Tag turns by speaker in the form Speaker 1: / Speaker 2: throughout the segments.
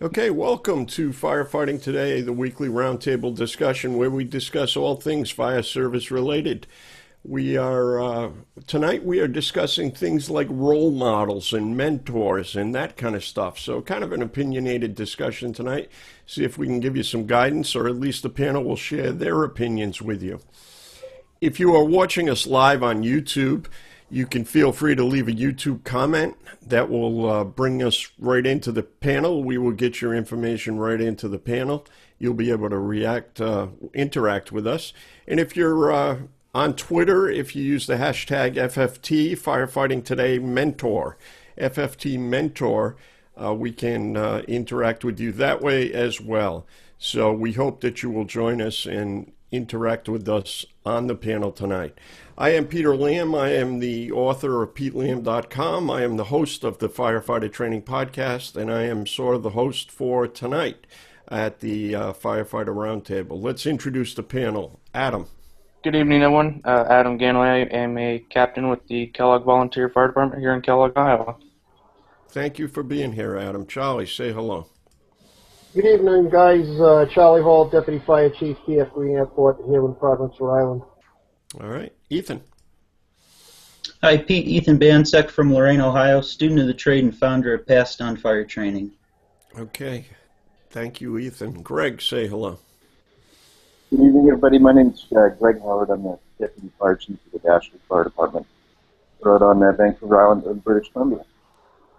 Speaker 1: Okay, welcome to Firefighting Today, the weekly roundtable discussion where we discuss all things fire service related. Tonight we are discussing things like role models and mentors and that kind of stuff. So kind of an opinionated discussion tonight. See if we can give you some guidance, or at least the panel will share their opinions with you. If you are watching us live on YouTube, you can feel free to leave a YouTube comment. That will bring us right into the panel. We will get your information right into the panel. You'll be able to interact with us. And if you're on Twitter, if you use the hashtag FFT, Firefighting Today Mentor, FFT Mentor, we can interact with you that way as well. So we hope that you will join us and interact with us on the panel tonight. I am Peter Lamb. I am the author of PeteLamb.com. I am the host of the Firefighter Training Podcast, and I am sort of the host for tonight at the Firefighter Roundtable. Let's introduce the panel. Adam.
Speaker 2: Good evening, everyone. Adam Ganley. I am a captain with the Kellogg Volunteer Fire Department here in Kellogg, Iowa.
Speaker 1: Thank you for being here, Adam. Charlie, say hello.
Speaker 3: Good evening, guys. Charlie Hall, Deputy Fire Chief, TF Green Airport, here in Providence, Rhode Island.
Speaker 1: All right. Ethan.
Speaker 4: Hi, Pete. Ethan Bansek from Lorain, Ohio, student of the trade and founder of Passed On Fire Training.
Speaker 1: Okay. Thank you, Ethan. Greg, say hello.
Speaker 5: Good evening, everybody. My name is Greg Howard. I'm the Deputy Fire Chief of the Dashley Fire Department, right on Vancouver Island in British Columbia.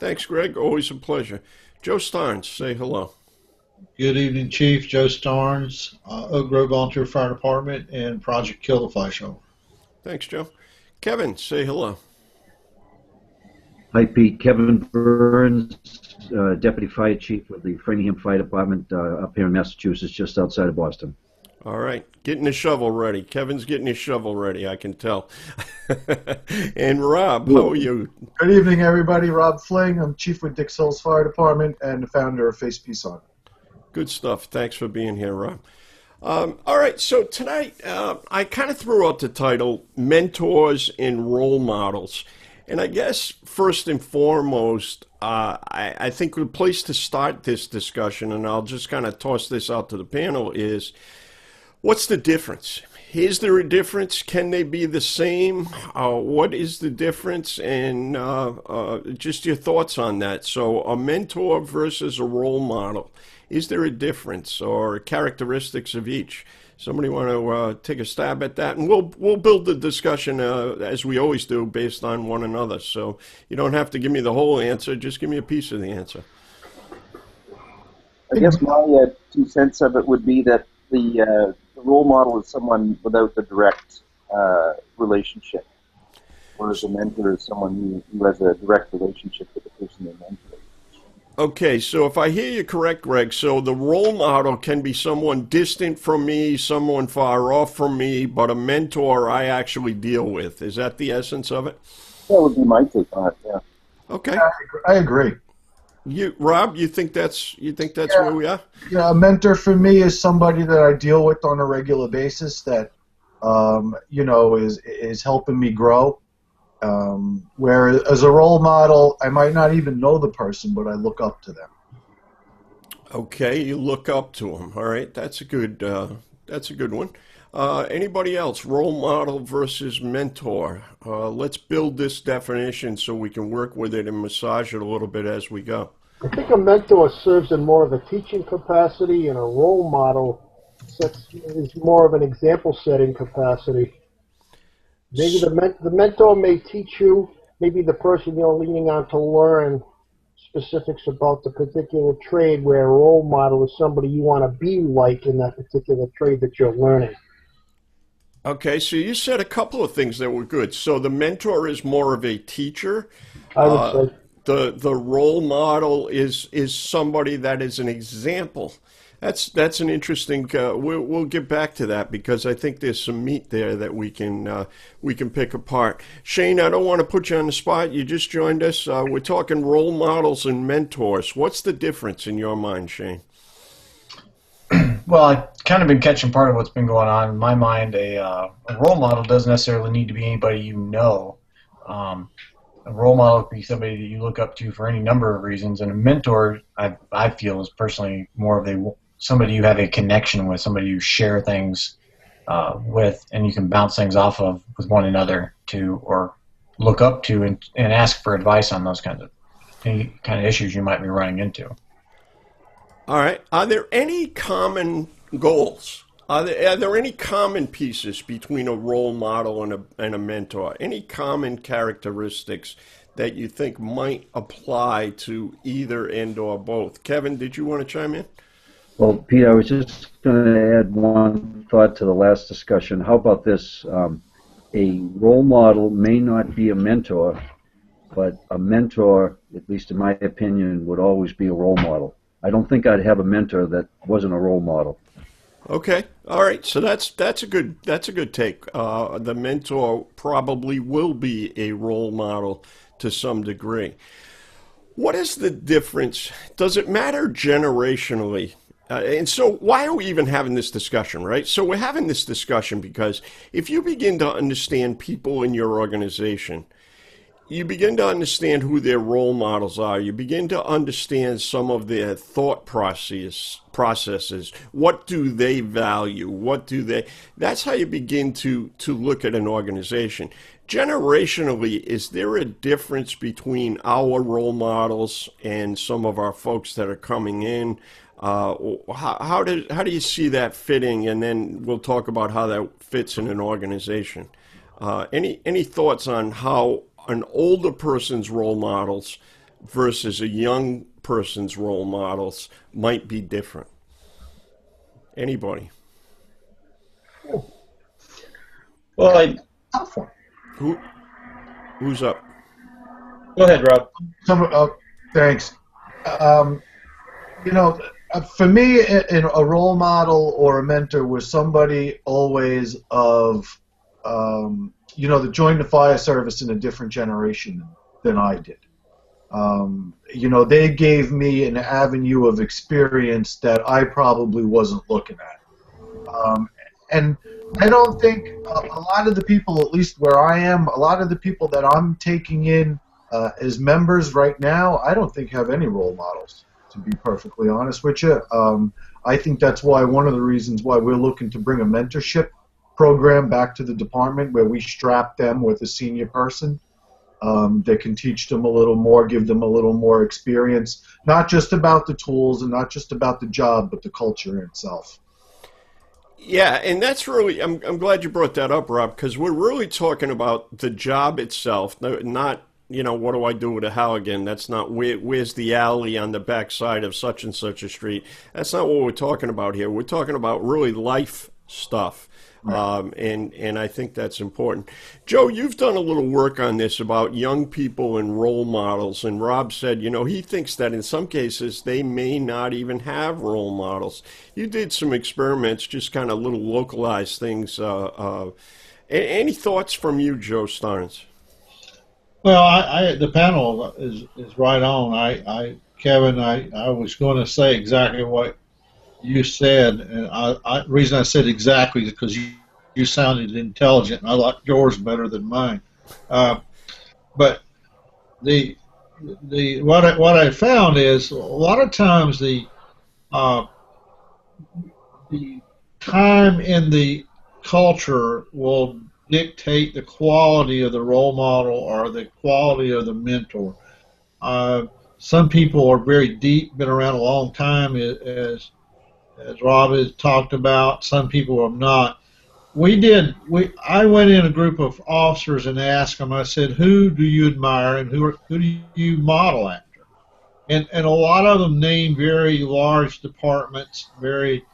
Speaker 1: Thanks, Greg. Always a pleasure. Joe Starnes, say hello.
Speaker 6: Good evening, Chief. Joe Starnes, Oak Grove Volunteer Fire Department, and Project Kill the Fire Shovel.
Speaker 1: Thanks, Joe. Kevin, say hello.
Speaker 7: Hi, Pete. Kevin Burns, Deputy Fire Chief of the Framingham Fire Department up here in Massachusetts, just outside of Boston.
Speaker 1: All right. Getting his shovel ready. Kevin's getting his shovel ready, I can tell. And Rob, how are you?
Speaker 8: Good evening, everybody. Rob Fling. I'm Chief with Dix Hills Fire Department and the founder of Face Peace On.
Speaker 1: Good stuff. Thanks for being here, Rob. All right, so tonight I kind of threw out the title, Mentors and Role Models. And I guess first and foremost, I think the place to start this discussion, and I'll just kind of toss this out to the panel, is what's the difference? Is there a difference? Can they be the same? What is the difference? And just your thoughts on that. So a mentor versus a role model. Is there a difference or characteristics of each? Somebody want to take a stab at that? And we'll build the discussion as we always do based on one another. So you don't have to give me the whole answer. Just give me a piece of the answer.
Speaker 5: I guess my 2 cents of it would be that the role model is someone without the direct relationship, whereas a mentor is someone who has a direct relationship with the person they mentor.
Speaker 1: Okay, so if I hear you correct, Greg, so the role model can be someone distant from me, someone far off from me, but a mentor I actually deal with. Is that the essence of it?
Speaker 5: That would be my take on it, yeah.
Speaker 1: Okay.
Speaker 8: I agree.
Speaker 1: Rob, you think that's where we are?
Speaker 8: Yeah, a mentor for me is somebody that I deal with on a regular basis that, is helping me grow. Whereas as a role model, I might not even know the person, but I look up to them.
Speaker 1: Okay, you look up to them. All right, that's a good one. Anybody else? Role model versus mentor. Let's build this definition so we can work with it and massage it a little bit as we go.
Speaker 3: I think a mentor serves in more of a teaching capacity, and a role model is more of an example-setting capacity. Maybe the mentor may teach you, maybe the person you're leaning on to learn specifics about the particular trade, where a role model is somebody you want to be like in that particular trade that you're learning.
Speaker 1: Okay, so you said a couple of things that were good. So the mentor is more of a teacher.
Speaker 3: I would say.
Speaker 1: The role model is somebody that is an example. That's an interesting. We'll get back to that because I think there's some meat there that we can pick apart. Shane, I don't want to put you on the spot. You just joined us. We're talking role models and mentors. What's the difference in your mind, Shane?
Speaker 9: Well, I've kind of been catching part of what's been going on. In my mind, a role model doesn't necessarily need to be anybody you know. A role model could be somebody that you look up to for any number of reasons, and a mentor, I feel, is personally more of somebody you have a connection with, somebody you share things with, and you can bounce things off of with one another or look up to and ask for advice on those kinds of any kind of issues you might be running into.
Speaker 1: All right. Are there any common goals? Are there any common pieces between a role model and a mentor? Any common characteristics that you think might apply to either and or both? Kevin, did you want to chime in?
Speaker 7: Well, Pete, I was just going to add one thought to the last discussion. How about this? A role model may not be a mentor, but a mentor, at least in my opinion, would always be a role model. I don't think I'd have a mentor that wasn't a role model.
Speaker 1: Okay, all right. So that's a good take. The mentor probably will be a role model to some degree. What is the difference? Does it matter generationally? And so why are we even having this discussion, right? So we're having this discussion because if you begin to understand people in your organization, you begin to understand who their role models are. You begin to understand some of their thought processes. What do they value? That's how you begin to look at an organization. Generationally, is there a difference between our role models and some of our folks that are coming in? How do you see that fitting? And then we'll talk about how that fits in an organization. Any thoughts on how an older person's role models versus a young person's role models might be different? Anybody?
Speaker 4: Well,
Speaker 1: Who's up?
Speaker 4: Go ahead, Rob.
Speaker 8: Thanks. For me, a role model or a mentor was somebody always of that joined the fire service in a different generation than I did. They gave me an avenue of experience that I probably wasn't looking at. And I don't think a lot of the people, at least where I am, a lot of the people that I'm taking in as members right now, I don't think have any role models, to be perfectly honest with you. I think that's one of the reasons why we're looking to bring a mentorship program back to the department, where we strap them with a senior person that can teach them a little more, give them a little more experience, not just about the tools and not just about the job, but the culture itself.
Speaker 1: Yeah, and that's really, I'm glad you brought that up, Rob, because we're really talking about the job itself, not, what do I do with a Halligan? That's not where's the alley on the backside of such and such a street. That's not what we're talking about here. We're talking about really life stuff. Right. And I think that's important. Joe, you've done a little work on this about young people and role models, and Rob said, he thinks that in some cases they may not even have role models. You did some experiments, just kind of little localized things. Any thoughts from you, Joe Starnes?
Speaker 6: Well, the panel is right on. Kevin, I was going to say exactly what you said, and the reason I said exactly is because you sounded intelligent, and I like yours better than mine. But what I found is a lot of times the time in the culture will dictate the quality of the role model or the quality of the mentor. Some people are very deep, been around a long time, as Rob has talked about. Some people are not. I went in a group of officers and asked them, I said, who do you admire and who do you model after? And a lot of them named very large departments, very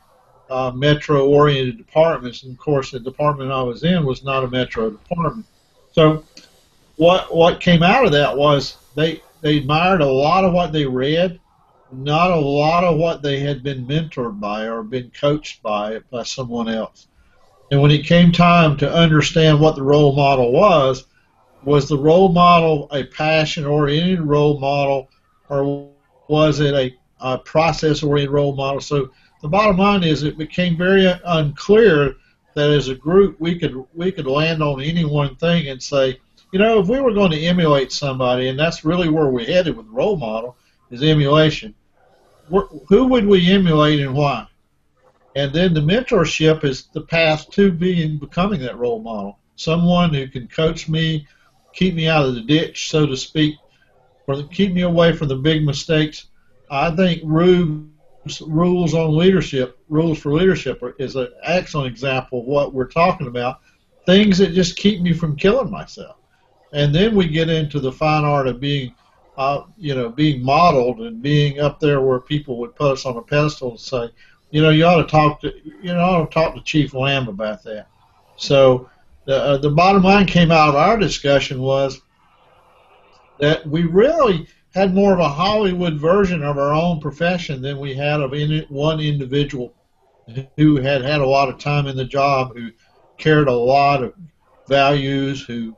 Speaker 6: metro-oriented departments. And, of course, the department I was in was not a metro department. So what came out of that was they admired a lot of what they read, not a lot of what they had been mentored by or been coached by someone else. And when it came time to understand what the role model was the role model a passion-oriented role model, or was it a process-oriented role model? So the bottom line is it became very unclear that as a group we could land on any one thing and say, if we were going to emulate somebody, and that's really where we're headed with role model, is emulation. Who would we emulate and why? And then the mentorship is the path to becoming that role model. Someone who can coach me, keep me out of the ditch, so to speak, or keep me away from the big mistakes. I think rules on leadership, rules for leadership is an excellent example of what we're talking about. Things that just keep me from killing myself. And then we get into the fine art of being modeled and being up there where people would put us on a pedestal and say, you ought to talk to Chief Lamb about that. So the bottom line came out of our discussion was that we really had more of a Hollywood version of our own profession than we had of one individual who had a lot of time in the job, who cared a lot of values, who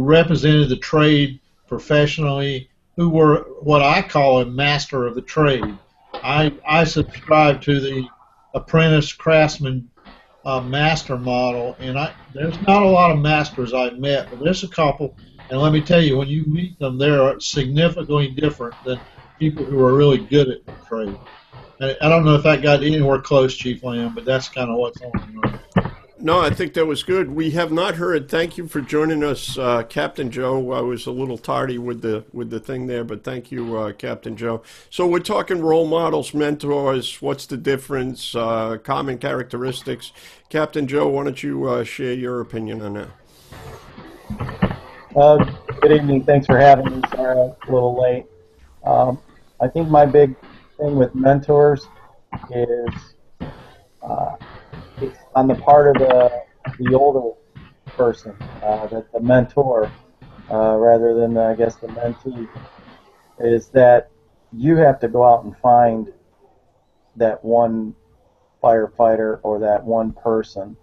Speaker 6: represented the trade professionally, who were what I call a master of the trade. I subscribe to the apprentice craftsman master model, and there's not a lot of masters I've met, but there's a couple, and let me tell you, when you meet them, they're significantly different than people who are really good at the trade. I don't know if that got anywhere close, Chief Lamb, but that's kind of what's on.
Speaker 1: No, I think that was good. We have not heard. Thank you for joining us, Captain Joe. I was a little tardy with the thing there, but thank you, Captain Joe. So we're talking role models, mentors. What's the difference? Common characteristics. Captain Joe, why don't you share your opinion on that?
Speaker 10: Good evening. Thanks for having me. Sorry, I'm a little late. I think my big thing with mentors is it's on the part of the older person, the mentor, rather than, I guess, the mentee, is that you have to go out and find that one firefighter or that one person.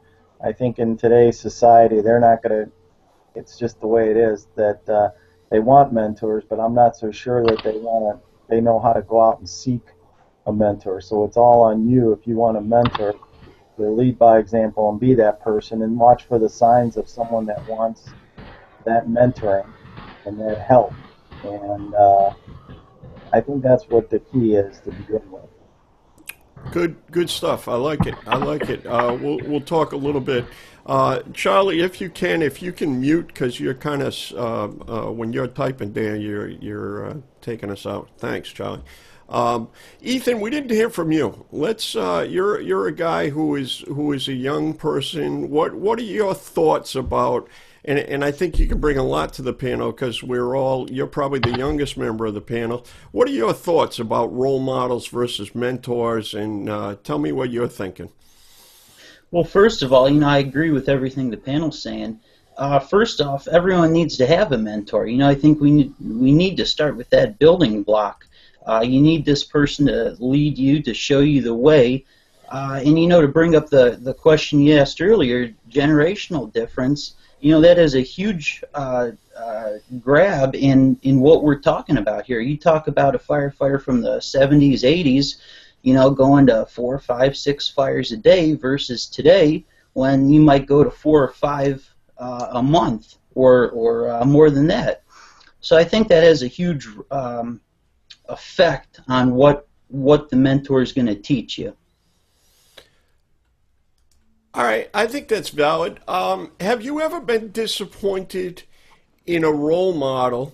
Speaker 10: I think in today's society, they're not going to, it's just the way it is, that they want mentors, but I'm not so sure that they know how to go out and seek a mentor. So it's all on you if you want a mentor. To lead by example and be that person, and watch for the signs of someone that wants that mentoring and that help. And I think that's what the key is to begin with.
Speaker 1: Good stuff. I like it. We'll talk a little bit. Charlie, if you can mute, because you're kind of when you're typing there, you're taking us out. Thanks, Charlie. Ethan, we didn't hear from you. Let's. You're a guy who is a young person. What are your thoughts about? And I think you can bring a lot to the panel because you're probably the youngest member of the panel. What are your thoughts about role models versus mentors? And tell me what you're thinking.
Speaker 4: Well, first of all, I agree with everything the panel's saying. First off, everyone needs to have a mentor. I think we need to start with that building block. You need this person to lead you, to show you the way. And, to bring up the question you asked earlier, generational difference, that is a huge grab in what we're talking about here. You talk about a firefighter from the 70s, 80s, going to 4, 5, 6 fires a day versus today when you might go to 4 or 5 a month or more than that. So I think that has a huge effect on what the mentor is going to teach you.
Speaker 1: All right, I think that's valid. Have you ever been disappointed in a role model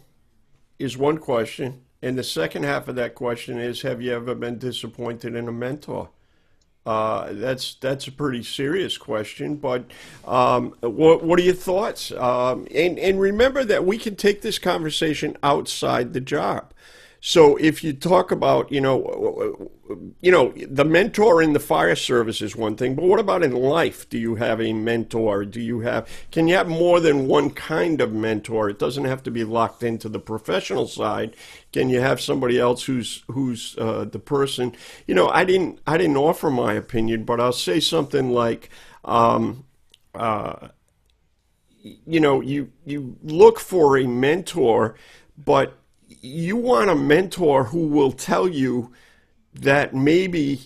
Speaker 1: is one question, and the second half of that question is, have you ever been disappointed in a mentor? That's a pretty serious question, but what are your thoughts? And remember that we can take this conversation outside the job. So if you talk about, the mentor in the fire service is one thing, but what about in life? Do you have a mentor? Can you have more than one kind of mentor? It doesn't have to be locked into the professional side. Can you have somebody else who's the person? I didn't offer my opinion, but I'll say something like, you look for a mentor, but you want a mentor who will tell you that maybe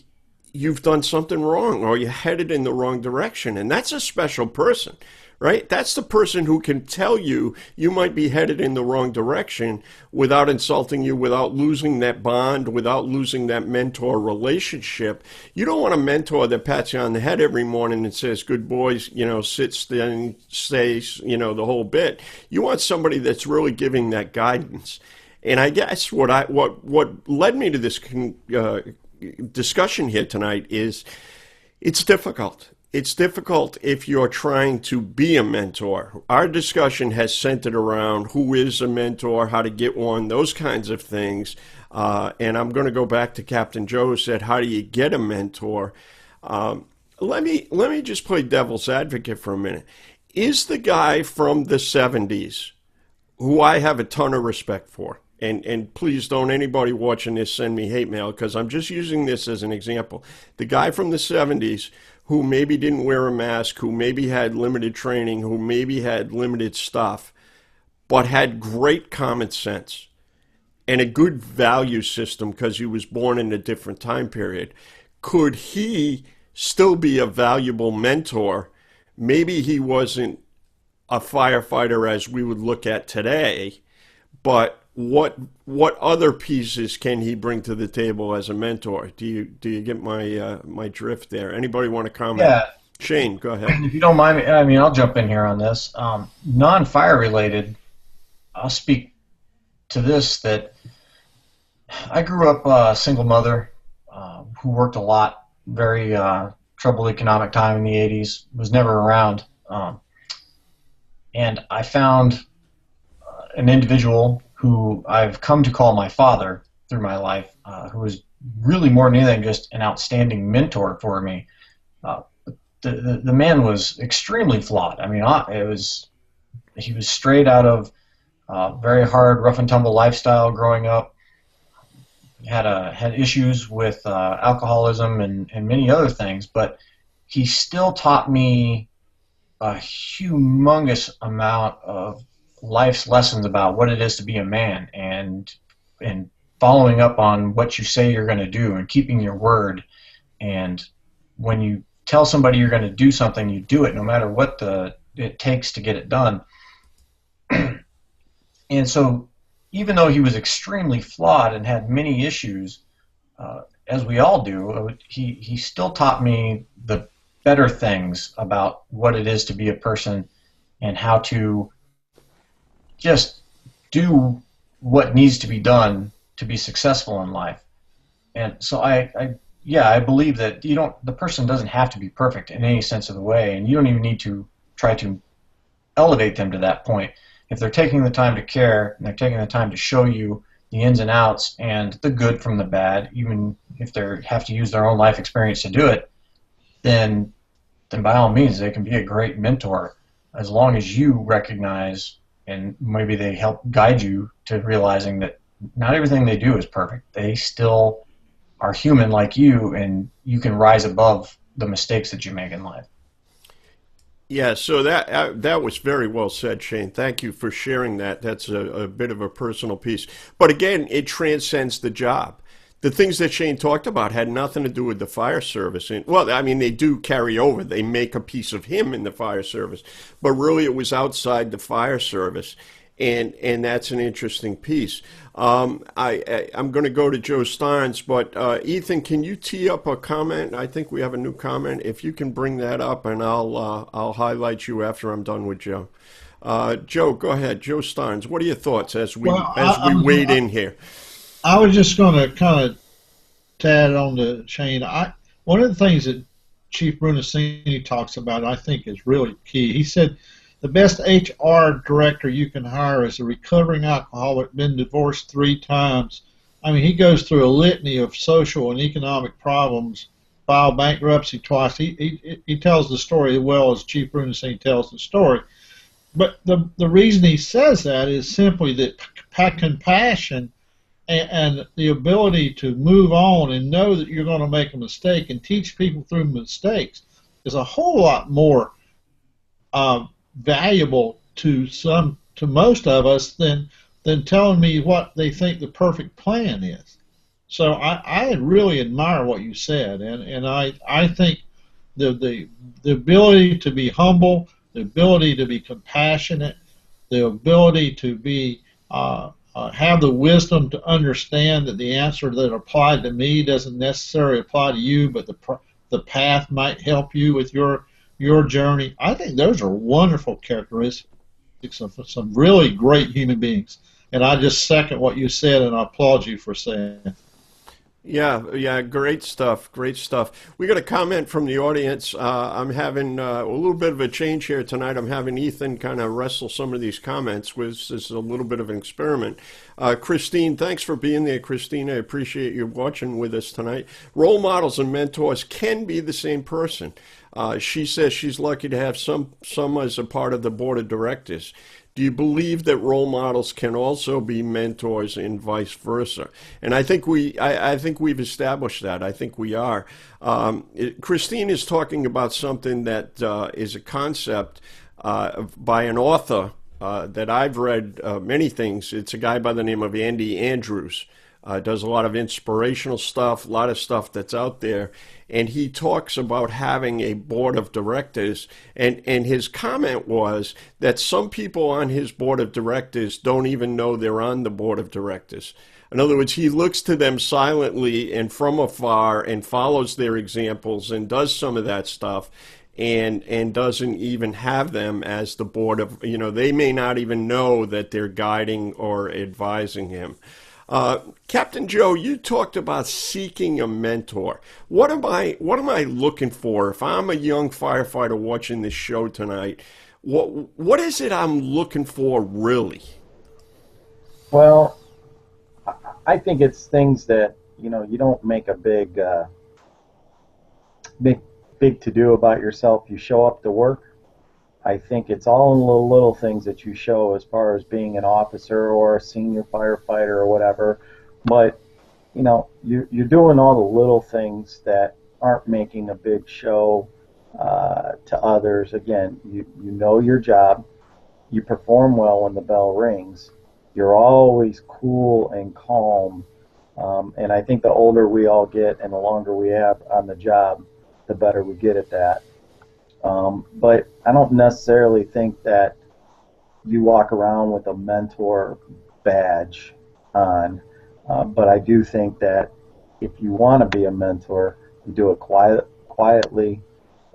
Speaker 1: you've done something wrong or you're headed in the wrong direction. And that's a special person. right? That's the person who can tell you you might be headed in the wrong direction without insulting you, without losing that bond, without losing that mentor relationship. You don't want a mentor that pats you on the head every morning and says, good boys, sit, stand, stay, the whole bit. You want somebody that's really giving that guidance. And I guess what led me to this discussion here tonight is it's difficult. It's difficult if you're trying to be a mentor. Our discussion has centered around who is a mentor, how to get one, those kinds of things. And I'm going to go back to Captain Joe, who said, how do you get a mentor? Let me just play devil's advocate for a minute. Is the guy from the 70s, who I have a ton of respect for, and please don't anybody watching this send me hate mail, because I'm just using this as an example. The guy from the 70s who maybe didn't wear a mask, who maybe had limited training, who maybe had limited stuff, but had great common sense and a good value system because he was born in a different time period. Could he still be a valuable mentor? Maybe he wasn't a firefighter as we would look at today, but what other pieces can he bring to the table as a mentor? Do you get my drift there? Anybody want to comment?
Speaker 9: Yeah.
Speaker 1: Shane, go ahead.
Speaker 9: If you don't mind me, I'll jump in here on this. Non-fire related, I'll speak to this, that I grew up a single mother who worked a lot, very troubled economic time in the 80s, was never around. And I found an individual who I've come to call my father through my life, who was really more than anything just an outstanding mentor for me. The man was extremely flawed. I mean, he was straight out of very hard, rough and tumble lifestyle growing up. Had issues with alcoholism and many other things, but he still taught me a humongous amount of life's lessons about what it is to be a man, and following up on what you say you're going to do and keeping your word. And when you tell somebody you're going to do something, you do it no matter what it takes to get it done. And so even though he was extremely flawed and had many issues, as we all do, he still taught me the better things about what it is to be a person and how to just do what needs to be done to be successful in life. And so I believe that the person doesn't have to be perfect in any sense of the way, and you don't even need to try to elevate them to that point. If they're taking the time to care and they're taking the time to show you the ins and outs and the good from the bad, even if they have to use their own life experience to do it, then by all means they can be a great mentor, as long as you recognize and maybe they help guide you to realizing that not everything they do is perfect. They still are human like you, and you can rise above the mistakes that you make in life.
Speaker 1: Yeah, so that was very well said, Shane. Thank you for sharing that. That's a bit of a personal piece. But again, it transcends the job. The things that Shane talked about had nothing to do with the fire service. And, well, I mean, they do carry over. They make a piece of him in the fire service. But really, it was outside the fire service. And that's an interesting piece. I'm going to go to Joe Starnes, but Ethan, can you tee up a comment? I think we have a new comment. If you can bring that up, and I'll highlight you after I'm done with Joe. Joe, go ahead. Joe Starnes, what are your thoughts as we wade in here?
Speaker 6: I was just going to kind of tad on to Shane. One of the things that Chief Brunacini talks about, I think, is really key. He said the best HR director you can hire is a recovering alcoholic, been divorced 3 times. I mean, he goes through a litany of social and economic problems, filed bankruptcy twice. He tells the story as well as Chief Brunacini tells the story. But the reason he says that is simply that compassion and the ability to move on and know that you're going to make a mistake and teach people through mistakes is a whole lot more valuable to most of us than telling me what they think the perfect plan is. So I really admire what you said, and I think the ability to be humble, the ability to be compassionate, the ability to be have the wisdom to understand that the answer that applied to me doesn't necessarily apply to you, but the path might help you with your journey. I think those are wonderful characteristics of some really great human beings. And I just second what you said, and I applaud you for saying it.
Speaker 1: Yeah, great stuff, great stuff. We got a comment from the audience. I'm having a little bit of a change here tonight. I'm having Ethan kind of wrestle some of these comments, which is a little bit of an experiment. Christine, thanks for being there, Christine. I appreciate you watching with us tonight. Role models and mentors can be the same person. She says she's lucky to have some as a part of the board of directors. Do you believe that role models can also be mentors and vice versa? And I think we've established that. I think we are. Christine is talking about something that is a concept by an author that I've read many things. It's a guy by the name of Andy Andrews. Does a lot of inspirational stuff, a lot of stuff that's out there. And he talks about having a board of directors. And his comment was that some people on his board of directors don't even know they're on the board of directors. In other words, he looks to them silently and from afar and follows their examples and does some of that stuff. And doesn't even have them as the board of, they may not even know that they're guiding or advising him. Captain Joe, you talked about seeking a mentor. What am I looking for if I'm a young firefighter watching this show tonight? What is it I'm looking for really?
Speaker 10: Well, I think it's things that you don't make a big to do about yourself. You show up to work. I think it's all in the little things that you show as far as being an officer or a senior firefighter or whatever. But, you're doing all the little things that aren't making a big show to others. Again, you know your job. You perform well when the bell rings. You're always cool and calm. And I think the older we all get and the longer we have on the job, the better we get at that. But I don't necessarily think that you walk around with a mentor badge on. But I do think that if you want to be a mentor, you do it quietly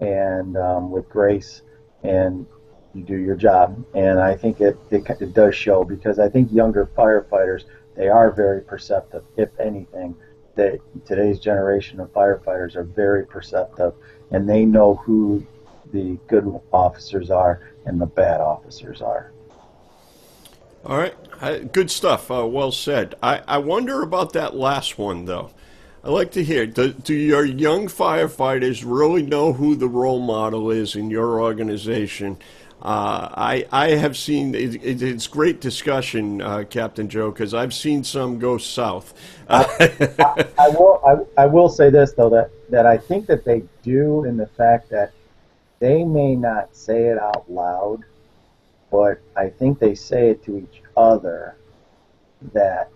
Speaker 10: and with grace, and you do your job. And I think it does show, because I think younger firefighters, they are very perceptive. If anything, today's generation of firefighters are very perceptive, and they know who the good officers are and the bad officers are.
Speaker 1: All right, good stuff. Well said. I wonder about that last one, though. I'd like to hear, do your young firefighters really know who the role model is in your organization? I have seen, it's great discussion, Captain Joe, because I've seen some go south.
Speaker 10: I will say this, though, that I think that they do, in the fact that they may not say it out loud, but I think they say it to each other, that,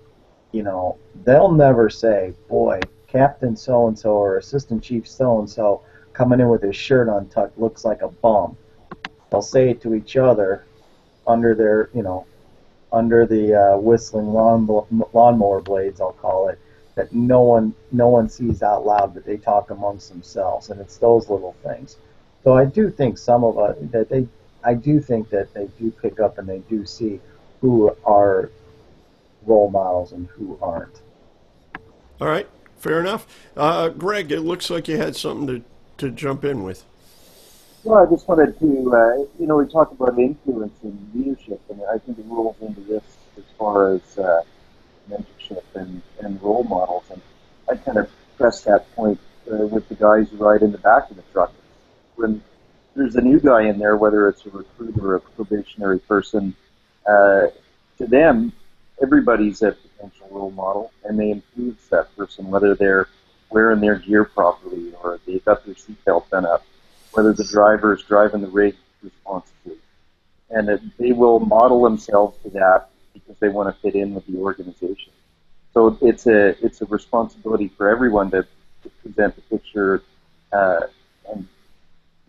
Speaker 10: they'll never say, boy, Captain so-and-so or Assistant Chief so-and-so coming in with his shirt untucked looks like a bum. They'll say it to each other under their, under the whistling lawnmower blades, I'll call it, that no one sees out loud, but they talk amongst themselves, and it's those little things. So I do think I do think that they do pick up and they do see who are role models and who aren't.
Speaker 1: All right, fair enough. Greg, it looks like you had something to jump in with.
Speaker 5: Well, I just wanted to, we talked about influence and leadership, and I think it rolls into this as far as mentorship and role models. And I kind of press that point with the guys who ride in the back of the truck. When there's a new guy in there, whether it's a recruit or a probationary person, to them, everybody's a potential role model, and they influence that person, whether they're wearing their gear properly or they've got their seatbelt done up, whether the driver is driving the rig responsibly. And they will model themselves to that because they want to fit in with the organization. So it's a responsibility for everyone to present the picture and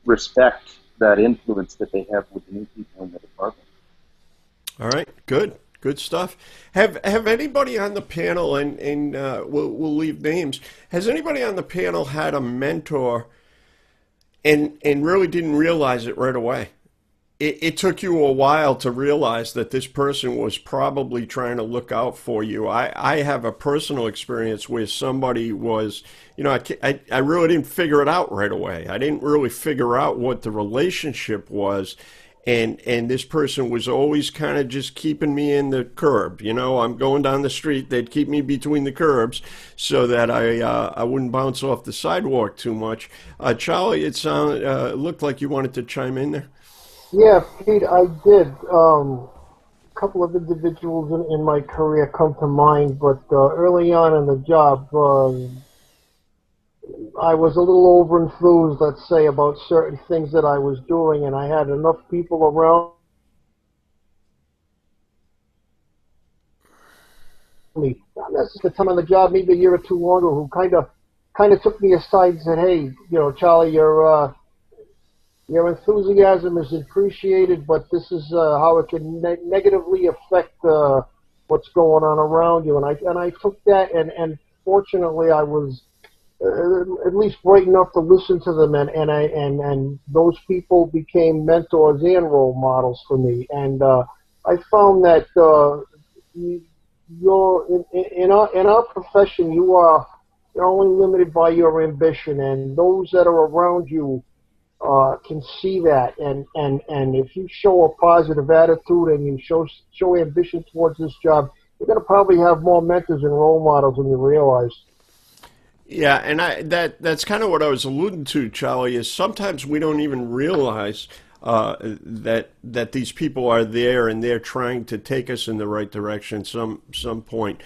Speaker 5: respect that influence that they have with the new people in the department.
Speaker 1: All right, good. Good stuff. Have anybody on the panel, and we'll leave names, has anybody on the panel had a mentor and really didn't realize it right away? It took you a while to realize that this person was probably trying to look out for you. I have a personal experience where somebody was, I really didn't figure it out right away. I didn't really figure out what the relationship was. And this person was always kind of just keeping me in the curb. I'm going down the street. They'd keep me between the curbs so that I wouldn't bounce off the sidewalk too much. Charlie, it looked like you wanted to chime in there.
Speaker 3: Yeah, Pete, I did. A couple of individuals in my career come to mind, but early on in the job, I was a little overenthused, let's say, about certain things that I was doing, and I had enough people around me, not necessarily the time on the job, maybe a year or two longer, who kind of took me aside and said, "Hey, Charlie, your enthusiasm is appreciated, but this is how it can negatively affect what's going on around you." And I took that, and fortunately, I was at least bright enough to listen to them, and those people became mentors and role models for me. And I found that you're in our profession, you're only limited by your ambition, and those that are around you can see that, and if you show a positive attitude and you show ambition towards this job, you're going to probably have more mentors and role models than you realize.
Speaker 1: Yeah, and that's kind of what I was alluding to, Charlie, is sometimes we don't even realize that these people are there and they're trying to take us in the right direction some point.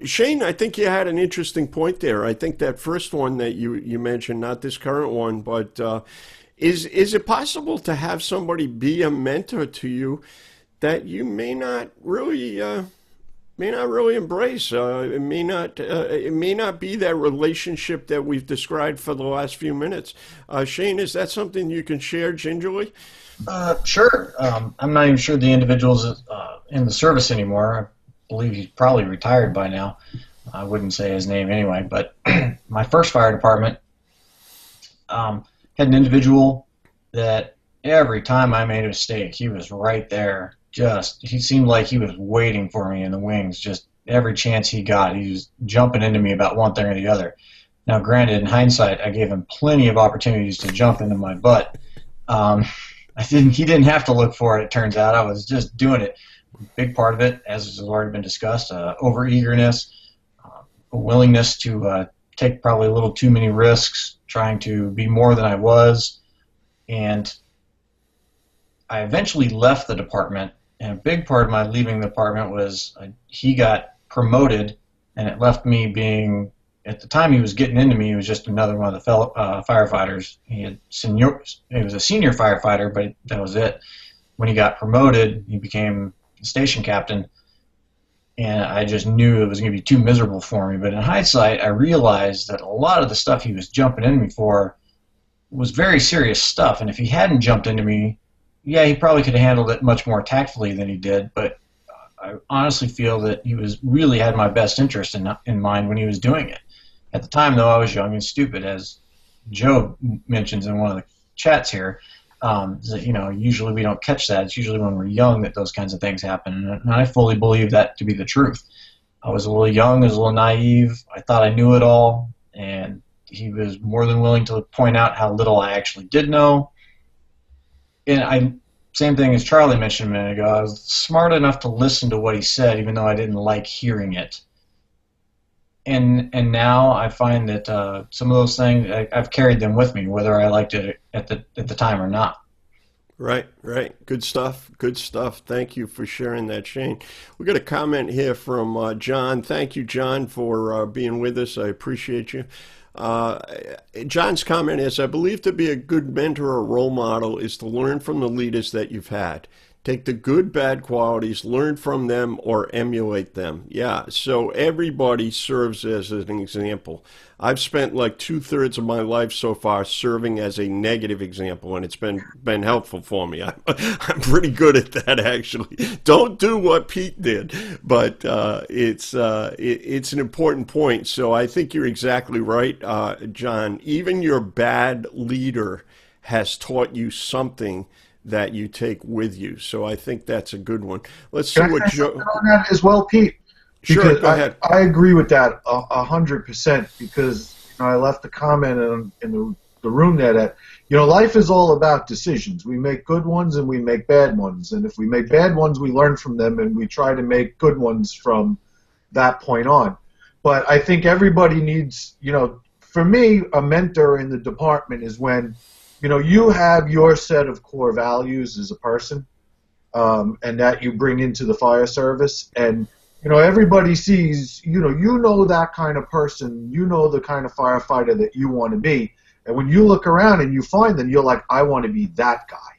Speaker 1: Shane, I think you had an interesting point there. I think that first one that you mentioned, not this current one, but is it possible to have somebody be a mentor to you that you may not really embrace? It may not be that relationship that we've described for the last few minutes. Shane, is that something you can share gingerly?
Speaker 9: Sure. I'm not even sure the individual's in the service anymore. I believe he's probably retired by now. I wouldn't say his name anyway, but my first fire department had an individual that every time I made a mistake, he was right there. He seemed like he was waiting for me in the wings. Just every chance he got, he was jumping into me about one thing or the other. Now, granted, in hindsight, I gave him plenty of opportunities to jump into my butt. He didn't have to look for it, it turns out. I was just doing it. A big part of it, as has already been discussed, over-eagerness, a willingness to take probably a little too many risks, trying to be more than I was. And I eventually left the department, and a big part of my leaving the department was he got promoted, and it left me being, at the time he was getting into me, he was just another one of the fellow firefighters. He was a senior firefighter, but that was it. When he got promoted, he became station captain, and I just knew it was going to be too miserable for me. But in hindsight, I realized that a lot of the stuff he was jumping into me for was very serious stuff, and if he hadn't jumped into me, yeah, he probably could have handled it much more tactfully than he did, but I honestly feel that he really had my best interest in mind when he was doing it. At the time, though, I was young and stupid, as Joe mentions in one of the chats here. That, usually we don't catch that. It's usually when we're young that those kinds of things happen, and I fully believe that to be the truth. I was a little young, I was a little naive. I thought I knew it all, and he was more than willing to point out how little I actually did know. And same thing as Charlie mentioned a minute ago, I was smart enough to listen to what he said, even though I didn't like hearing it. And now I find that some of those things, I've carried them with me, whether I liked it at the time or not.
Speaker 1: Right. Good stuff. Thank you for sharing that, Shane. We got a comment here from John. Thank you, John, for being with us. I appreciate you. John's comment is, I believe to be a good mentor or role model is to learn from the leaders that you've had. Take the good, bad qualities, learn from them, or emulate them. Yeah, so everybody serves as an example. I've spent like 2/3 of my life so far serving as a negative example, and it's been helpful for me. I'm pretty good at that, actually. Don't do what Pete did, but it's an important point. So I think you're exactly right, John. Even your bad leader has taught you something that you take with you. So I think that's a good one. Let's see what Joe.
Speaker 8: On that as well, Pete.
Speaker 1: Sure, go ahead.
Speaker 8: I agree with that 100% because I left a comment in the room there that life is all about decisions. We make good ones and we make bad ones, and if we make bad ones, we learn from them and we try to make good ones from that point on. But I think everybody needs, for me, a mentor in the department is when you have your set of core values as a person, and that you bring into the fire service, and everybody sees, that kind of person, the kind of firefighter that you want to be, and when you look around and you find them, you're like, I want to be that guy.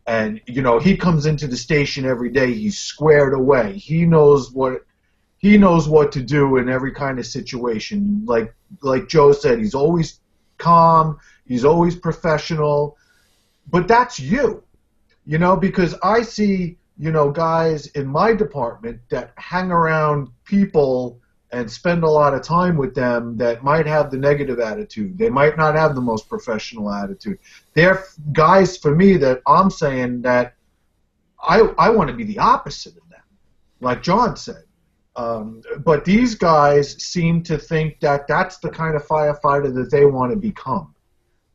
Speaker 8: And he comes into the station every day, he's squared away, he knows what to do in every kind of situation. Like Joe said, he's always calm. He's always professional, but that's you, because I see, guys in my department that hang around people and spend a lot of time with them that might have the negative attitude. They might not have the most professional attitude. They're guys for me that I'm saying that I want to be the opposite of them, like John said. But these guys seem to think that that's the kind of firefighter that they want to become.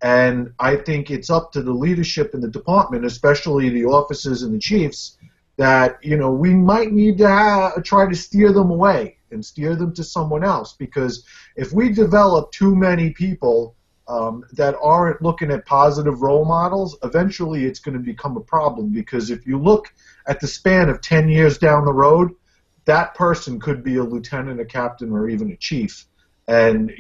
Speaker 8: And I think it's up to the leadership in the department, especially the officers and the chiefs, that we might need to try to steer them away and steer them to someone else. Because if we develop too many people that aren't looking at positive role models, eventually it's going to become a problem. Because if you look at the span of 10 years down the road, that person could be a lieutenant, a captain, or even a chief. And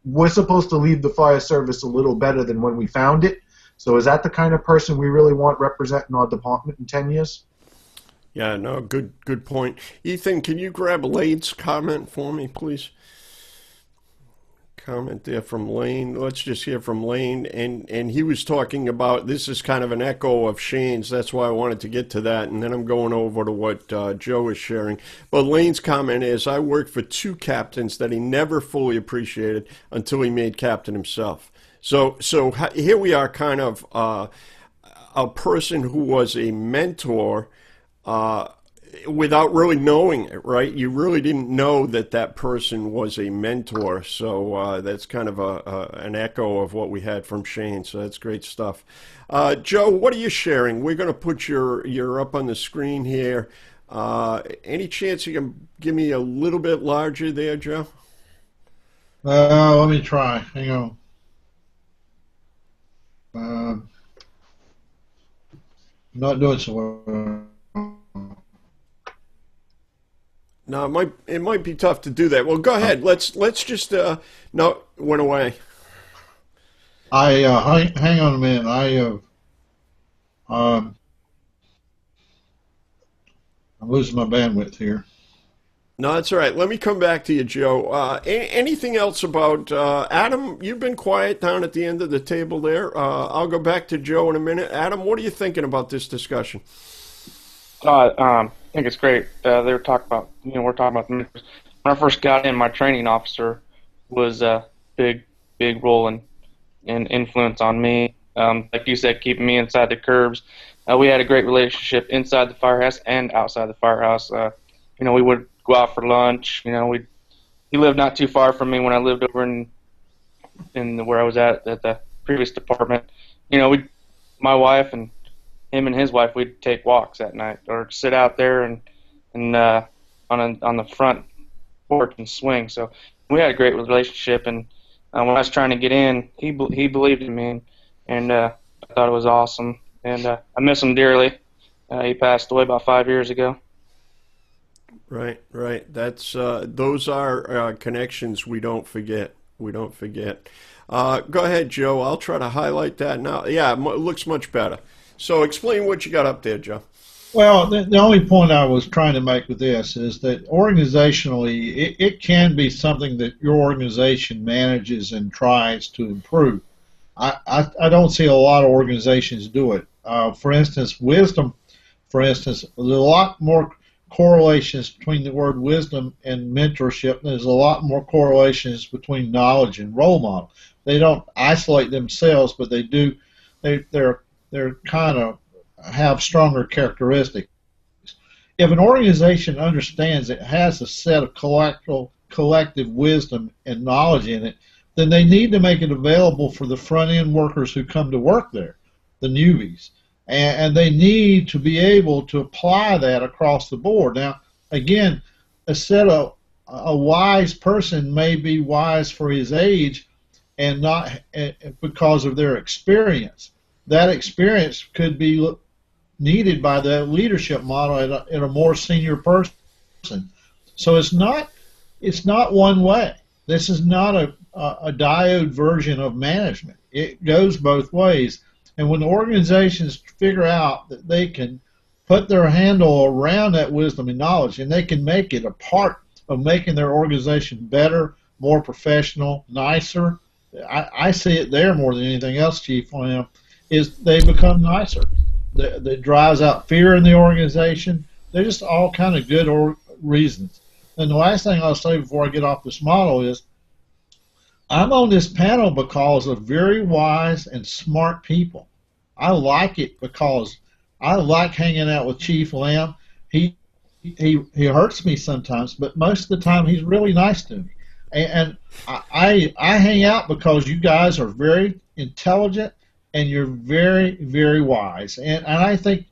Speaker 8: we're supposed to leave the fire service a little better than when we found it. So is that the kind of person we really want representing our department in 10 years?
Speaker 1: Yeah, no, good point. Ethan, can you grab Lane's comment for me, please? Comment there from Lane. Let's just hear from Lane. And he was talking about, this is kind of an echo of Shane's. That's why I wanted to get to that. And then I'm going over to what Joe is sharing. But Lane's comment is, I worked for 2 captains that he never fully appreciated until he made captain himself. So here we are, kind of a person who was a mentor without really knowing it, right? You really didn't know that person was a mentor. So that's kind of an echo of what we had from Shane. So that's great stuff. Joe, what are you sharing? We're going to put your up on the screen here. Any chance you can give me a little bit larger there, Joe?
Speaker 6: Let me try. Hang on. Not doing so well.
Speaker 1: No, it might be tough to do that. Well, go ahead. Let's just no, it went away.
Speaker 6: Hang on a minute. I'm losing my bandwidth here.
Speaker 1: No, that's all right. Let me come back to you, Joe. Anything else about Adam? You've been quiet down at the end of the table there. I'll go back to Joe in a minute. Adam, what are you thinking about this discussion?
Speaker 2: I think it's great. They were talking about, we're talking about when I first got in, my training officer was a big role and influence on me. Like you said, keeping me inside the curbs. We had a great relationship inside the firehouse and outside the firehouse. We would go out for lunch. He lived not too far from me when I lived over in where I was at the previous department. My wife and him and his wife, we'd take walks at night or sit out there and on the front porch and swing. So we had a great relationship. And when I was trying to get in, he believed in me, and I thought it was awesome. And I miss him dearly. He passed away about 5 years ago.
Speaker 1: Right. That's those are connections we don't forget. Go ahead, Joe. I'll try to highlight that now. Yeah, it looks much better. So explain what you got up there, Joe.
Speaker 6: Well, the only point I was trying to make with this is that organizationally, it can be something that your organization manages and tries to improve. I don't see a lot of organizations do it. For instance, wisdom, for instance, there's a lot more correlations between the word wisdom and mentorship. There's a lot more correlations between knowledge and role model. They don't isolate themselves, but they do. They're kind of have stronger characteristics. If an organization understands it has a set of collective wisdom and knowledge in it, then they need to make it available for the front-end workers who come to work there, the newbies. And they need to be able to apply that across the board. Now, again, a wise person may be wise for his age and not because of their experience. That experience could be needed by the leadership model in a more senior person. So it's not one way. This is not a diode version of management. It goes both ways. And when organizations figure out that they can put their handle around that wisdom and knowledge, and they can make it a part of making their organization better, more professional, nicer, I see it there more than anything else, Chief, is they become nicer. That drives out fear in the organization. They're just all kind of good reasons. And the last thing I'll say before I get off this model is I'm on this panel because of very wise and smart people. I like it because I like hanging out with Chief Lamb. He hurts me sometimes, but most of the time he's really nice to me. And I hang out because you guys are very intelligent and you're very, very wise. And I think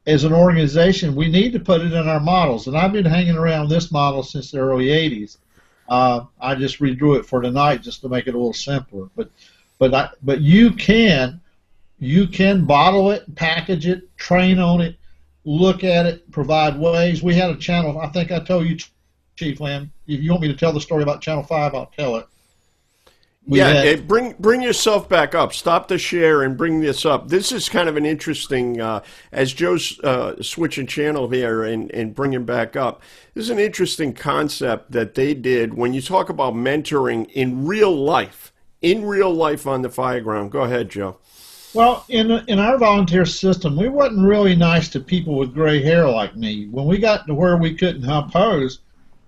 Speaker 6: as an organization we need to put it in our models. And I've been hanging around this model since the early 80s. I just redrew it for tonight just to make it a little simpler. But you can bottle it, package it, train on it, look at it, provide ways. We had a channel. I think I told you, Chief Lamb. If you want me to tell the story about Channel 5, I'll tell it.
Speaker 1: Bring yourself back up. Stop the share and bring this up. This is kind of an interesting, as Joe's switching channel here and bringing back up, this is an interesting concept that they did when you talk about mentoring in real life on the fireground. Go ahead, Joe.
Speaker 6: Well, in our volunteer system, we wasn't really nice to people with gray hair like me. When we got to where we couldn't oppose,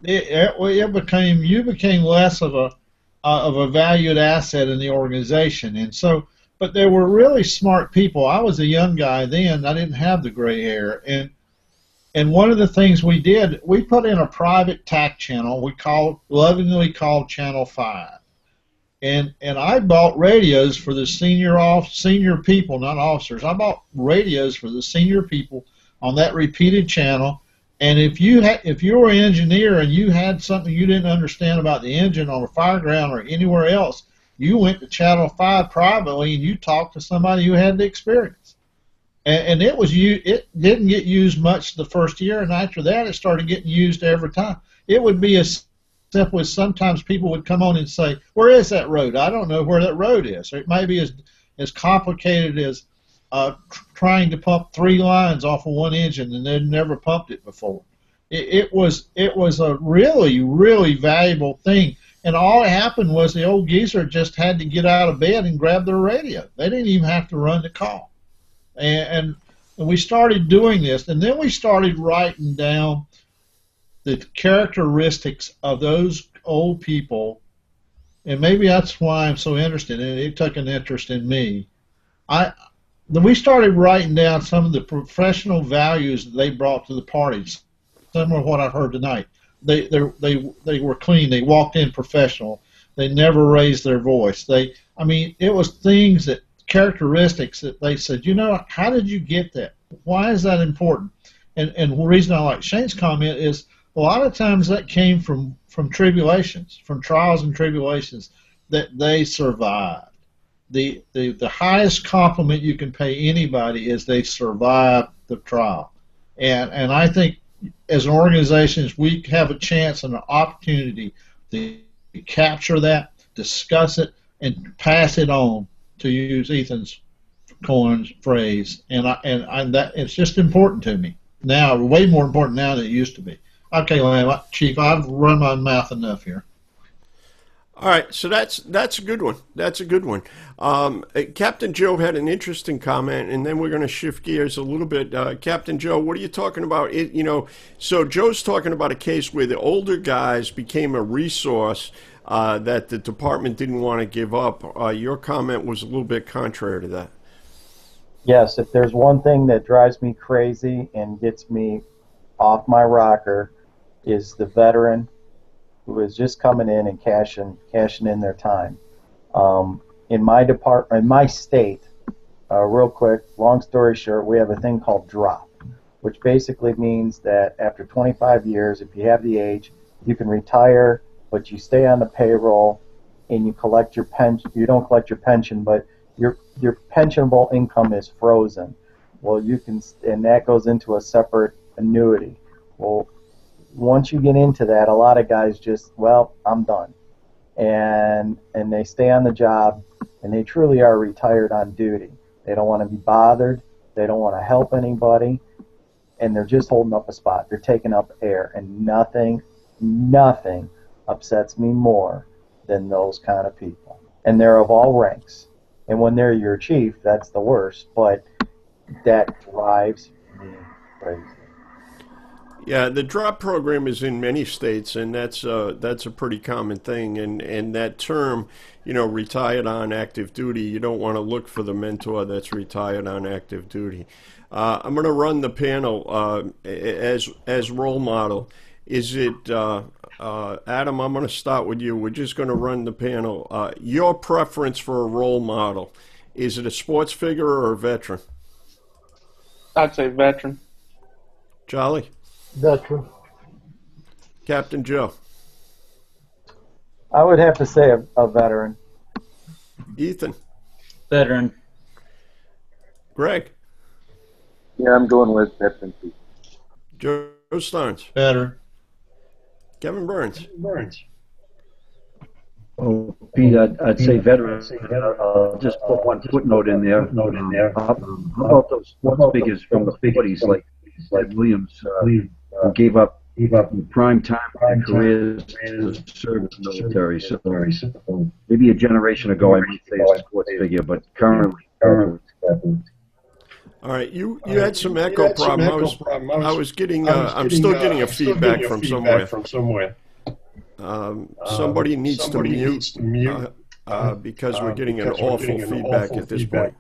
Speaker 6: you became less of a valued asset in the organization. And so, but there were really smart people. I was a young guy then. I didn't have the gray hair. And one of the things we did, we put in a private TAC channel we lovingly called Channel 5. And I bought radios for the senior people, not officers. I bought radios for the senior people on that repeated channel. And if you were an engineer and you had something you didn't understand about the engine on a fireground or anywhere else, you went to Channel 5 privately and you talked to somebody who had the experience. And it didn't get used much the first year, and after that it started getting used every time. It would be as simple as sometimes people would come on and say, "Where is that road? I don't know where that road is." Or it may be as complicated as trying to pump 3 lines off of one engine and they'd never pumped it before. It was a really, really valuable thing. And all that happened was the old geezer just had to get out of bed and grab their radio. They didn't even have to run the call. And we started doing this, and then we started writing down the characteristics of those old people, and maybe that's why I'm so interested in it. It took an interest in me. We started writing down some of the professional values that they brought to the parties, similar to what I've heard tonight. They were clean. They walked in professional. They never raised their voice. It was characteristics that they said, how did you get that? Why is that important? And the reason I like Shane's comment is a lot of times that came from tribulations, from trials and tribulations that they survived. The highest compliment you can pay anybody is they survived the trial. And I think as an organization, we have a chance and an opportunity to capture that, discuss it, and pass it on, to use Ethan's coined phrase, and that it's just important to me now, way more important now than it used to be. Okay, well, Chief, I've run my mouth enough here.
Speaker 1: All right, so that's a good one. That's a good one. Captain Joe had an interesting comment, and then we're going to shift gears a little bit. Captain Joe, what are you talking about? So Joe's talking about a case where the older guys became a resource that the department didn't want to give up. Your comment was a little bit contrary to that.
Speaker 10: Yes, if there's one thing that drives me crazy and gets me off my rocker, is the veteran who is just coming in and cashing in their time. In my state, real quick, long story short, we have a thing called drop, which basically means that after 25 years, if you have the age, you can retire, but you stay on the payroll and you collect your pension. You don't collect your pension, but your pensionable income is frozen. Well, you can, and that goes into a separate annuity. Well, once you get into that, a lot of guys just, well, I'm done. And they stay on the job, and they truly are retired on duty. They don't want to be bothered. They don't want to help anybody. And they're just holding up a spot. They're taking up air. And nothing upsets me more than those kind of people. And they're of all ranks. And when they're your chief, that's the worst. But that drives me crazy.
Speaker 1: Yeah, the drop program is in many states, and that's a pretty common thing. And that term, retired on active duty, you don't want to look for the mentor that's retired on active duty. I'm going to run the panel as role model. Is it Adam? I'm going to start with you. We're just going to run the panel. Your preference for a role model, is it a sports figure or a veteran?
Speaker 2: I'd say veteran.
Speaker 1: Charlie?
Speaker 3: Veteran.
Speaker 1: Captain Joe?
Speaker 10: I would have to say a veteran.
Speaker 1: Ethan?
Speaker 4: Veteran.
Speaker 1: Greg?
Speaker 5: Yeah, I'm going with veteran.
Speaker 1: Joe Starnes?
Speaker 6: Veteran.
Speaker 1: Kevin Burns?
Speaker 7: Oh, Pete, I'd say veterans. I'll just put one footnote in there. How about those sports figures from the 40s, like Williams, who gave up prime time in careers to serve in the military? So maybe a generation ago, I might say a sports figure, but currently.
Speaker 1: All right, you had some echo problem. I was getting. I'm still getting a feedback from somewhere. Somebody needs to mute because we're getting an awful feedback at this point.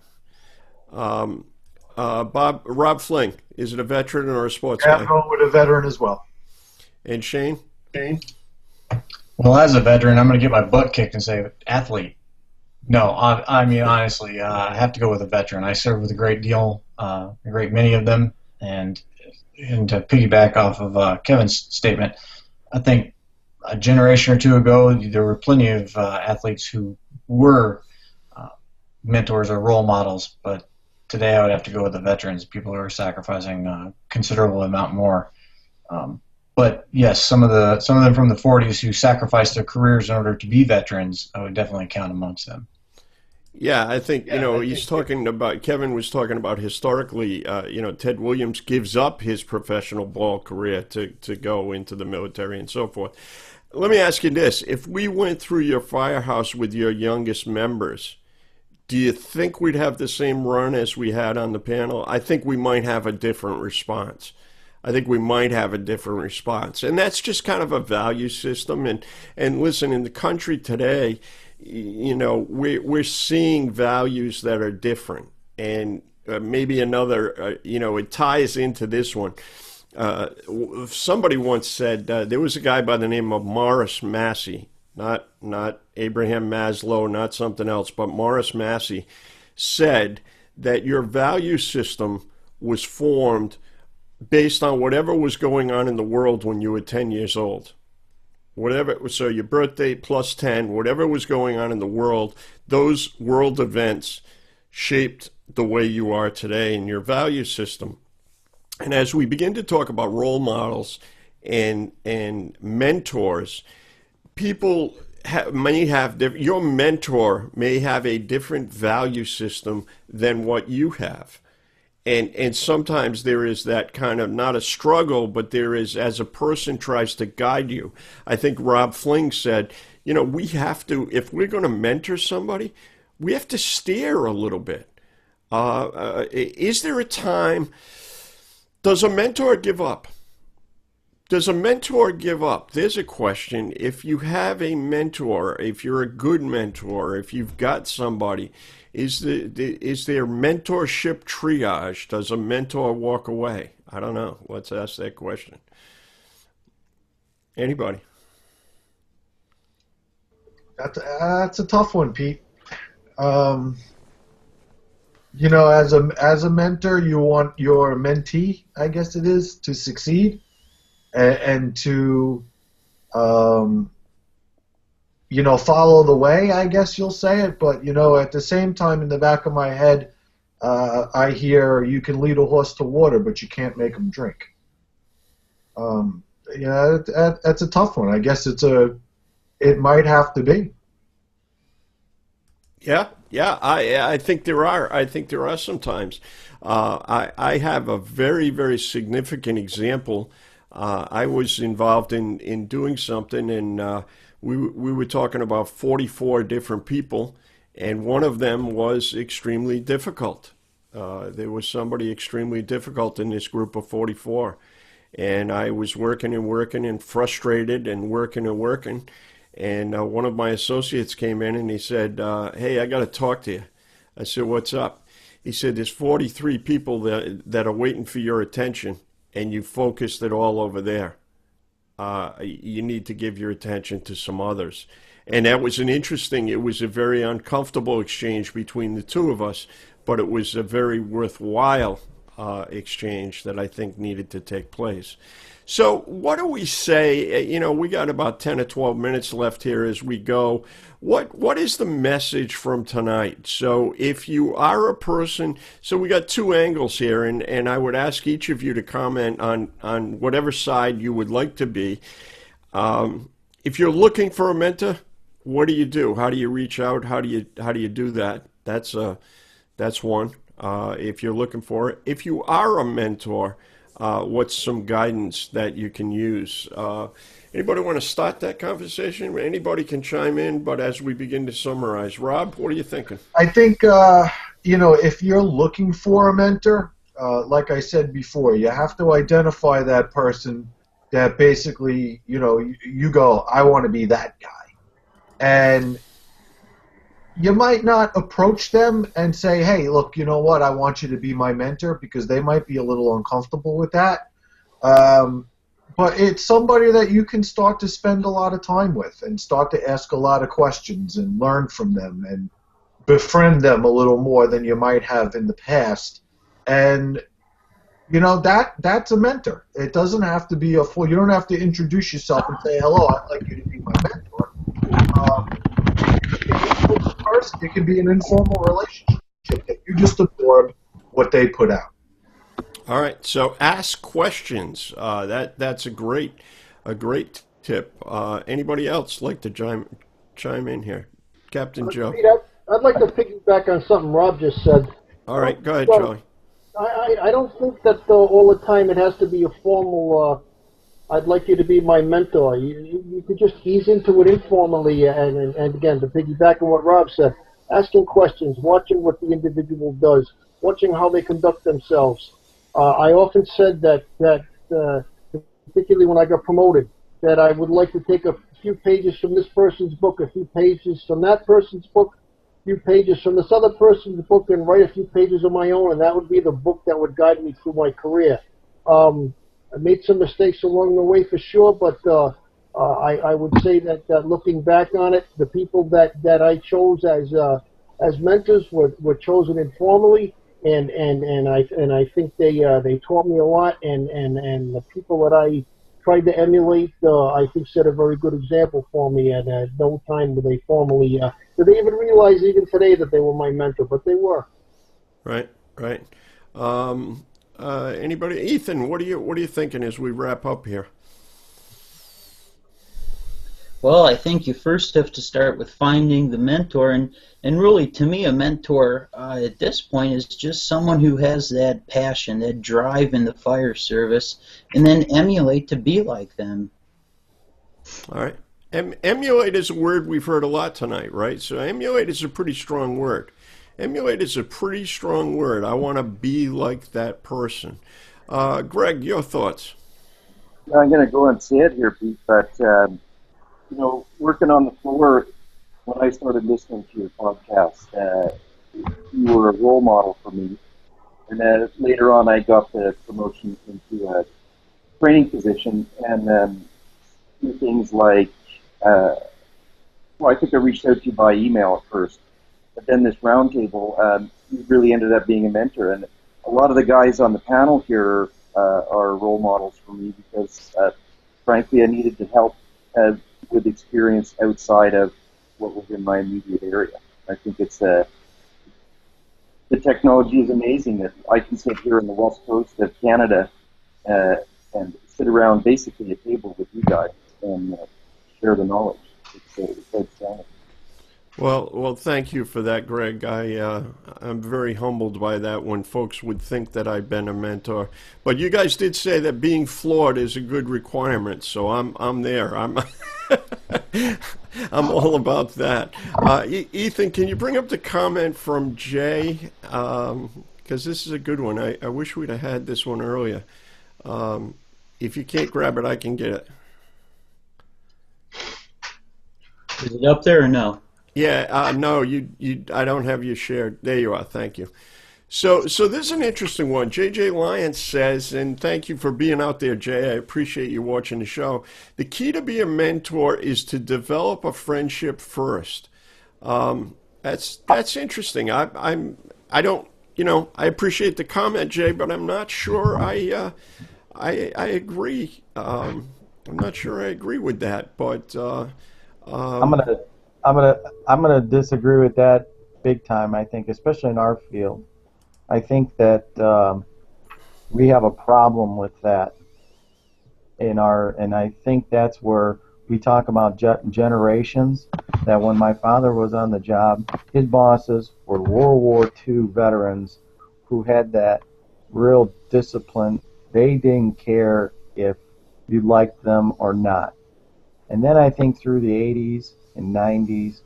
Speaker 1: Rob Fling, is it a veteran or a sports guy?
Speaker 8: I'm going with a veteran as well.
Speaker 1: And Shane?
Speaker 9: Well, as a veteran, I'm going to get my butt kicked and say athlete. No, I mean, honestly, I have to go with a veteran. I served with a great many of them, and to piggyback off of Kevin's statement, I think a generation or two ago, there were plenty of athletes who were mentors or role models, but today I would have to go with the veterans, people who are sacrificing a considerable amount more. But yes, some of them from the 40s who sacrificed their careers in order to be veterans, I would definitely count amongst them.
Speaker 1: Yeah, I think, he's talking about, Kevin was talking about historically, Ted Williams gives up his professional ball career to go into the military and so forth. Let me ask you this. If we went through your firehouse with your youngest members, do you think we'd have the same run as we had on the panel? I think we might have a different response. And that's just kind of a value system. And listen, in the country today, we're seeing values that are different. And maybe another, it ties into this one. Somebody once said there was a guy by the name of Morris Massey, not Abraham Maslow, not something else, but Morris Massey said that your value system was formed based on whatever was going on in the world when you were 10 years old. So your birthday plus 10, whatever was going on in the world, those world events shaped the way you are today in your value system. And as we begin to talk about role models and mentors, people may have your mentor may have a different value system than what you have. And sometimes there is that kind of, not a struggle, but there is, as a person tries to guide you. I think Rob Fling said, we have to, if we're going to mentor somebody, we have to steer a little bit. Is there a time, does a mentor give up? Does a mentor give up? There's a question. If you have a mentor, if you're a good mentor, if you've got somebody, is there mentorship triage? Does a mentor walk away? I don't know. Let's ask that question. Anybody?
Speaker 8: That's a tough one, Pete. As a mentor, you want your mentee, I guess it is, to succeed. And to, follow the way, I guess you'll say it. But, at the same time, in the back of my head, I hear you can lead a horse to water, but you can't make him drink. That's a tough one. I guess it might have to be.
Speaker 1: Yeah. I think there are. I think there are sometimes. I have a very, very significant example. I was involved in doing something, and we were talking about 44 different people, and one of them was extremely difficult. There was somebody extremely difficult in this group of 44, and I was working and frustrated and working, and one of my associates came in and he said, "Hey, I got to talk to you." I said, "What's up?" He said, "There's 43 people that are waiting for your attention, and you focused it all over there. You need to give your attention to some others." And that was it was a very uncomfortable exchange between the two of us, but it was a very worthwhile exchange that I think needed to take place. So what do we say? We got about 10 or 12 minutes left here as we go. What is the message from tonight? So if you are a person, so we got two angles here, and I would ask each of you to comment on whatever side you would like to be. If you're looking for a mentor, what do you do? How do you reach out? How do you do that? That's one. If you're looking for it. If you are a mentor, what's some guidance that you can use? Anybody want to start that conversation? Anybody can chime in, but as we begin to summarize, Rob, what are you thinking?
Speaker 8: I think, if you're looking for a mentor, like I said before, you have to identify that person that basically, you go, I want to be that guy. And you might not approach them and say, hey, look, you know what, I want you to be my mentor, because they might be a little uncomfortable with that. But it's somebody that you can start to spend a lot of time with and start to ask a lot of questions and learn from them and befriend them a little more than you might have in the past. And, that's a mentor. It doesn't have to be you don't have to introduce yourself and say, hello, I'd like you to be my mentor. It can be an informal relationship that you just absorb what they put out.
Speaker 1: All right, so ask questions. That's a great tip. Anybody else like to chime in here? Captain Joe.
Speaker 3: I'd like to piggyback on something Rob just said.
Speaker 1: All right, go ahead, Charlie.
Speaker 3: I don't think that all the time it has to be a formal, I'd like you to be my mentor. You could just ease into it informally, and again, to piggyback on what Rob said, asking questions, watching what the individual does, watching how they conduct themselves. I often said that particularly when I got promoted, that I would like to take a few pages from this person's book, a few pages from that person's book, a few pages from this other person's book, and write a few pages of my own, and that would be the book that would guide me through my career. I made some mistakes along the way for sure, but I would say that looking back on it, the people that I chose as mentors were chosen informally, and I think they taught me a lot, and the people that I tried to emulate, I think set a very good example for me, and at no time did they formally did they even realize even today that they were my mentor, but they were.
Speaker 1: Right. Anybody? Ethan, what are you thinking as we wrap up here?
Speaker 4: Well, I think you first have to start with finding the mentor, and really, to me, a mentor at this point is just someone who has that passion, that drive in the fire service, and then emulate to be like them.
Speaker 1: All right. Emulate is a word we've heard a lot tonight, right? So emulate is a pretty strong word. Emulate is a pretty strong word. I want to be like that person. Greg, your thoughts?
Speaker 5: I'm going to go and say it here, Pete, but you know, working on the floor, when I started listening to your podcast, you were a role model for me. And then later on, I got the promotion into a training position, and do things like, well, I think I reached out to you by email at first, but then this roundtable, you really ended up being a mentor. And a lot of the guys on the panel here are role models for me because, frankly, I needed to help with experience outside of what was in my immediate area. I think it's the technology is amazing that I can sit here on the west coast of Canada and sit around basically a table with you guys and share the knowledge. It's outstanding.
Speaker 1: Well, thank you for that, Greg. I'm very humbled by that when folks would think that I've been a mentor. But you guys did say that being flawed is a good requirement, so I'm there. I'm I'm all about that. Ethan, can you bring up the comment from Jay? Because this is a good one. I wish we'd have had this one earlier. If you can't grab it, I can get it.
Speaker 4: Is it up there or no?
Speaker 1: Yeah, no, I don't have you shared. There you are. Thank you. So this is an interesting one. J.J. Lyons says, and thank you for being out there, Jay. I appreciate you watching the show. The key to be a mentor is to develop a friendship first. That's interesting. I don't, I appreciate the comment, Jay, but I'm not sure I agree. I'm not sure I agree with that, but
Speaker 10: I'm gonna disagree with that big time. I think, especially in our field, I think that we have a problem with that and I think that's where we talk about generations. That when my father was on the job, his bosses were World War II veterans who had that real discipline. They didn't care if you liked them or not. And then I think through the 80s and 90s,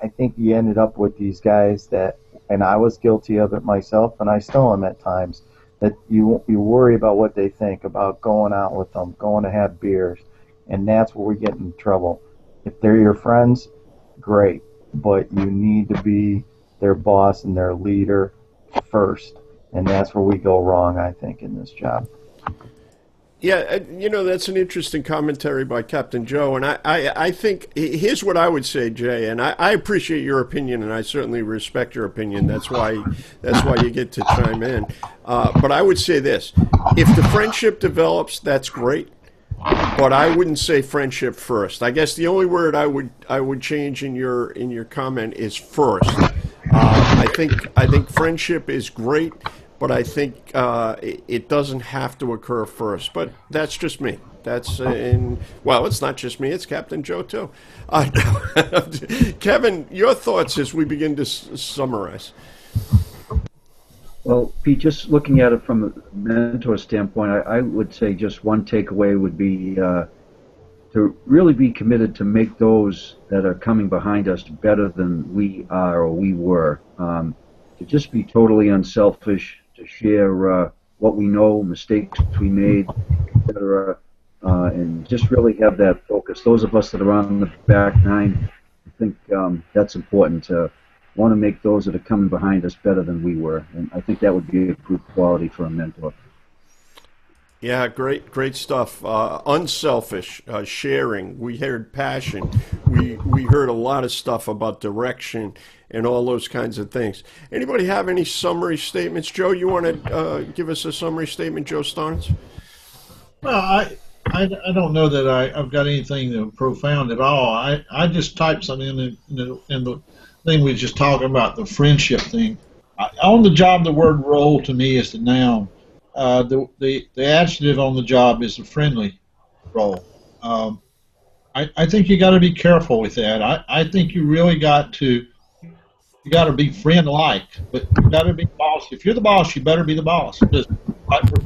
Speaker 10: I think you ended up with these guys that, and I was guilty of it myself, and I still am at times, that you worry about what they think, about going out with them, going to have beers, and that's where we get in trouble. If they're your friends, great, but you need to be their boss and their leader first, and that's where we go wrong, I think, in this job.
Speaker 1: Yeah, that's an interesting commentary by Captain Joe, and I think, here's what I would say, Jay, and I appreciate your opinion, and I certainly respect your opinion. That's why you get to chime in. But I would say this: if the friendship develops, that's great, but I wouldn't say friendship first. I guess the only word I would change in your comment is first. I think friendship is great. But I think it doesn't have to occur first. But that's just me. Well, it's not just me. It's Captain Joe, too. Kevin, your thoughts as we begin to summarize.
Speaker 7: Well, Pete, just looking at it from a mentor standpoint, I would say just one takeaway would be to really be committed to make those that are coming behind us better than we are or we were. To just be totally unselfish, to share what we know, mistakes we made, etc., and just really have that focus. Those of us that are on the back nine, I think that's important to want to make those that are coming behind us better than we were, and I think that would be a good quality for a mentor.
Speaker 1: Yeah, great stuff. Unselfish, sharing. We heard passion. We heard a lot of stuff about direction and all those kinds of things. Anybody have any summary statements? Joe, you want to give us a summary statement, Joe Starnes?
Speaker 6: Well, I don't know that I've got anything profound at all. I just typed something in the thing we were just talking about, the friendship thing. On the job, the word role to me is the noun. The adjective on the job is a friendly role. I think you got to be careful with that. I think you really got to be friend-like, but you got to be boss. If you're the boss, you better be the boss. Because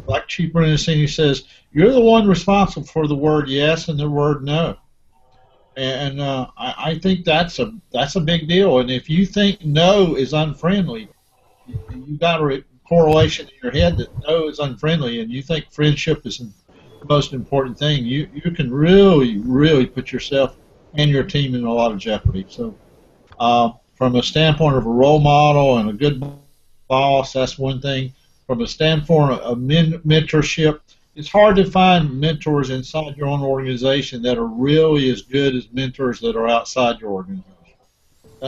Speaker 6: like Chief Bernasini says, you're the one responsible for the word yes and the word no. And I think that's a big deal. And if you think no is unfriendly, you got a correlation in your head that no is unfriendly, and you think friendship is the most important thing. You can really put yourself and your team in a lot of jeopardy. So, from a standpoint of a role model and a good boss, that's one thing. From a standpoint of mentorship, it's hard to find mentors inside your own organization that are really as good as mentors that are outside your organization.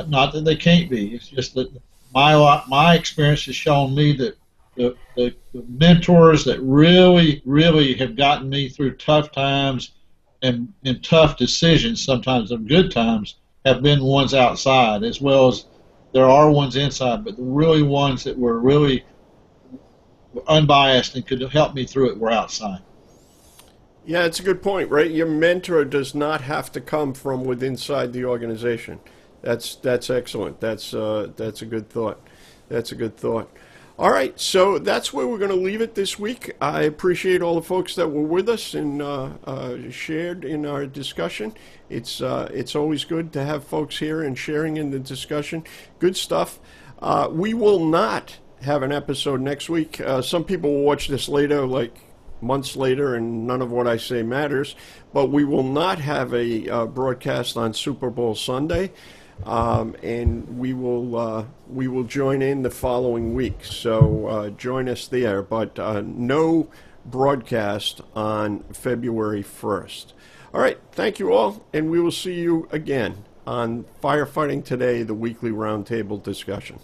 Speaker 6: Not that they can't be. It's just that my experience has shown me that the mentors that really have gotten me through tough times and tough decisions, sometimes of good times, have been ones outside, as well as there are ones inside, but the really ones that were really unbiased and could help me through it were outside.
Speaker 1: Yeah, it's a good point, right? Your mentor does not have to come from within inside the organization. That's excellent. That's a good thought. That's a good thought. All right, so that's where we're going to leave it this week. I appreciate all the folks that were with us and shared in our discussion. It's always good to have folks here and sharing in the discussion. Good stuff. We will not have an episode next week. Some people will watch this later, like months later, and none of what I say matters. But we will not have a broadcast on Super Bowl Sunday. And we will join in the following week. So join us there, but no broadcast on February 1st. All right, thank you all, and we will see you again on Firefighting Today, the weekly roundtable discussion.